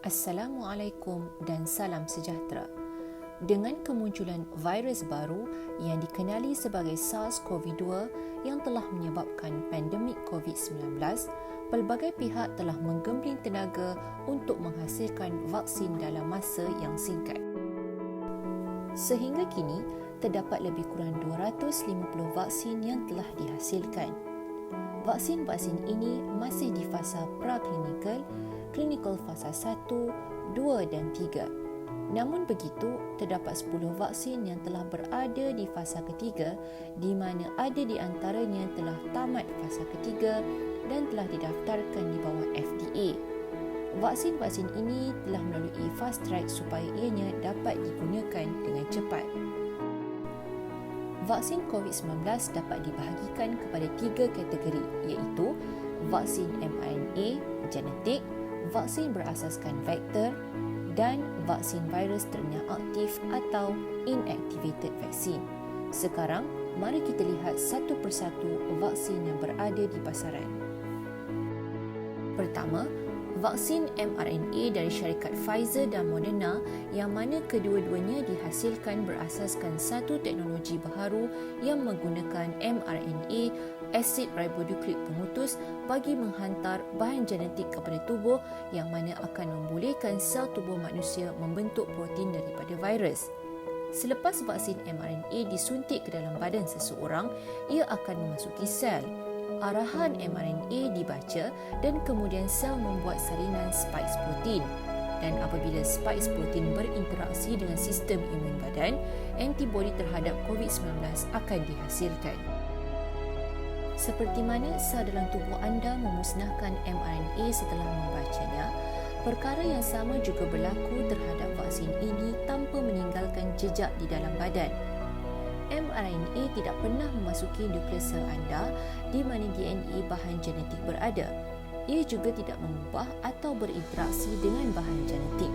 Assalamualaikum dan salam sejahtera. Dengan kemunculan virus baru yang dikenali sebagai SARS-CoV-2 yang telah menyebabkan pandemik COVID-19, pelbagai pihak telah menggembling tenaga untuk menghasilkan vaksin dalam masa yang singkat. Sehingga kini, terdapat lebih kurang 250 vaksin yang telah dihasilkan. Vaksin-vaksin ini masih di fasa praklinikal, klinikal fasa 1, 2 dan 3. Namun begitu, terdapat 10 vaksin yang telah berada di fasa ketiga di mana ada di antaranya telah tamat fasa ketiga dan telah didaftarkan di bawah FDA. Vaksin-vaksin ini telah melalui fast track supaya ianya dapat digunakan dengan cepat. Vaksin COVID-19 dapat dibahagikan kepada 3 kategori iaitu vaksin mRNA genetik, vaksin berasaskan vektor dan vaksin virus ternyah aktif atau inactivated vaccine. Sekarang, mari kita lihat satu persatu vaksin yang berada di pasaran. Pertama, vaksin mRNA dari syarikat Pfizer dan Moderna yang mana kedua-duanya dihasilkan berasaskan satu teknologi baharu yang menggunakan mRNA asid ribonukleik pemutus bagi menghantar bahan genetik kepada tubuh yang mana akan membolehkan sel tubuh manusia membentuk protein daripada virus. Selepas vaksin mRNA disuntik ke dalam badan seseorang, ia akan memasuki sel. Arahan mRNA dibaca dan kemudian sel membuat salinan spike protein. Dan apabila spike protein berinteraksi dengan sistem imun badan, antibodi terhadap COVID-19 akan dihasilkan. Seperti mana sel dalam tubuh anda memusnahkan mRNA setelah membacanya, perkara yang sama juga berlaku terhadap vaksin ini tanpa meninggalkan jejak di dalam badan. mRNA tidak pernah memasuki nukleus sel anda di mana DNA bahan genetik berada. Ia juga tidak mengubah atau berinteraksi dengan bahan genetik.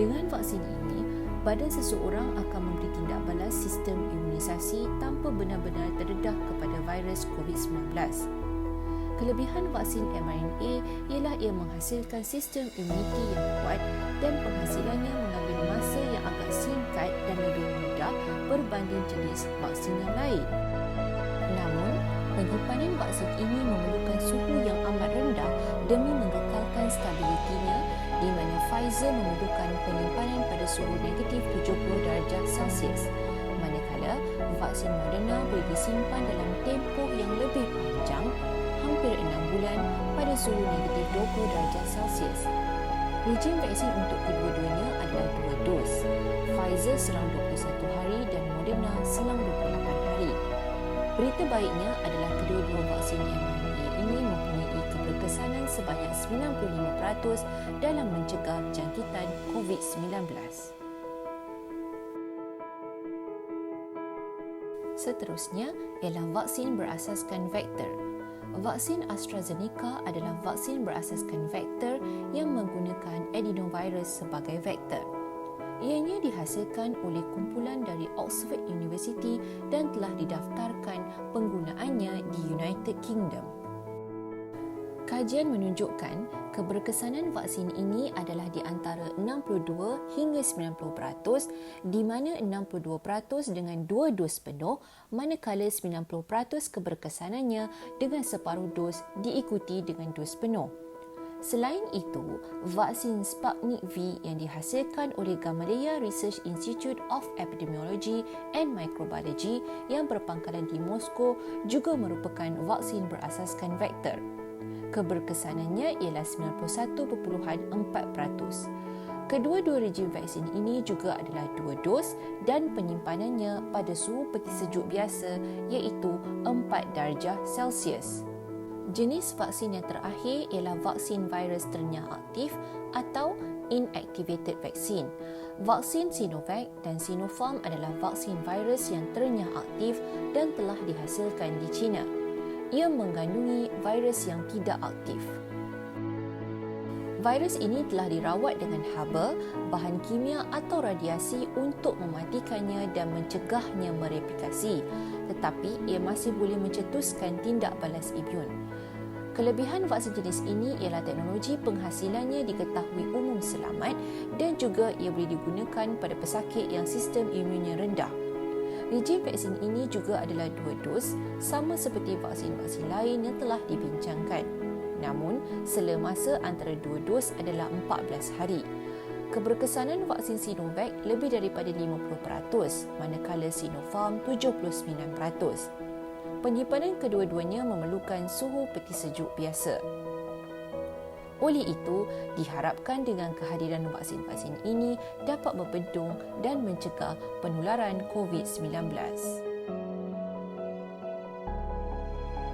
Dengan vaksin ini, badan seseorang akan memberi tindak balas sistem imunisasi tanpa benar-benar terdedah kepada virus COVID-19. Kelebihan vaksin mRNA ialah ia menghasilkan sistem imuniti yang kuat dan penghasilannya mengambil masa yang agak singkat dan lebih mudah berbanding jenis vaksin yang lain. Namun, penyimpanan vaksin ini memerlukan suhu yang amat rendah demi mengekalkan stabilitinya di mana Pfizer memerlukan penyimpanan pada suhu negatif 70 darjah Celsius, manakala vaksin Moderna boleh disimpan dalam tempoh yang lebih panjang, hampir 6 bulan pada suhu negatif 20 darjah Celsius. Rejim vaksin untuk kedua-duanya adalah 2 dos. Pfizer selang 21 hari dan Moderna selang 28 hari. Berita baiknya adalah kedua-dua vaksin mRNA ini mempunyai keberkesanan sebanyak 95% dalam mencegah jangkitan COVID-19. Seterusnya ialah vaksin berasaskan vektor. Vaksin AstraZeneca adalah vaksin berasaskan vektor yang menggunakan adenovirus sebagai vektor. Ianya dihasilkan oleh kumpulan dari Oxford University dan telah didaftarkan penggunaannya di United Kingdom. Kajian menunjukkan keberkesanan vaksin ini adalah di antara 62 hingga 90%, di mana 62% dengan 2 dos penuh, manakala 90% keberkesanannya dengan separuh dos diikuti dengan dos penuh. Selain itu, vaksin Sputnik V yang dihasilkan oleh Gamaleya Research Institute of Epidemiology and Microbiology yang berpangkalan di Moskow juga merupakan vaksin berasaskan vektor. Keberkesanannya ialah 91.4%. Kedua-dua rejim vaksin ini juga adalah 2 dos dan penyimpanannya pada suhu peti sejuk biasa iaitu 4 darjah Celsius. Jenis vaksin yang terakhir ialah vaksin virus ternyah aktif atau inactivated vaccine. Vaksin Sinovac dan Sinopharm adalah vaksin virus yang ternyah aktif dan telah dihasilkan di China. Ia mengandungi virus yang tidak aktif. Virus ini telah dirawat dengan haba, bahan kimia atau radiasi untuk mematikannya dan mencegahnya mereplikasi, tetapi ia masih boleh mencetuskan tindak balas imun. Kelebihan vaksin jenis ini ialah teknologi penghasilannya diketahui umum selamat dan juga ia boleh digunakan pada pesakit yang sistem imunnya rendah. Rejim vaksin ini juga adalah 2 dos, sama seperti vaksin-vaksin lain yang telah dibincangkan. Namun, sela masa antara 2 dos adalah 14 hari. Keberkesanan vaksin Sinovac lebih daripada 50%, manakala Sinopharm 79%. Penyimpanan kedua-duanya memerlukan suhu peti sejuk biasa. Oleh itu, diharapkan dengan kehadiran vaksin-vaksin ini dapat membendung dan mencegah penularan COVID-19.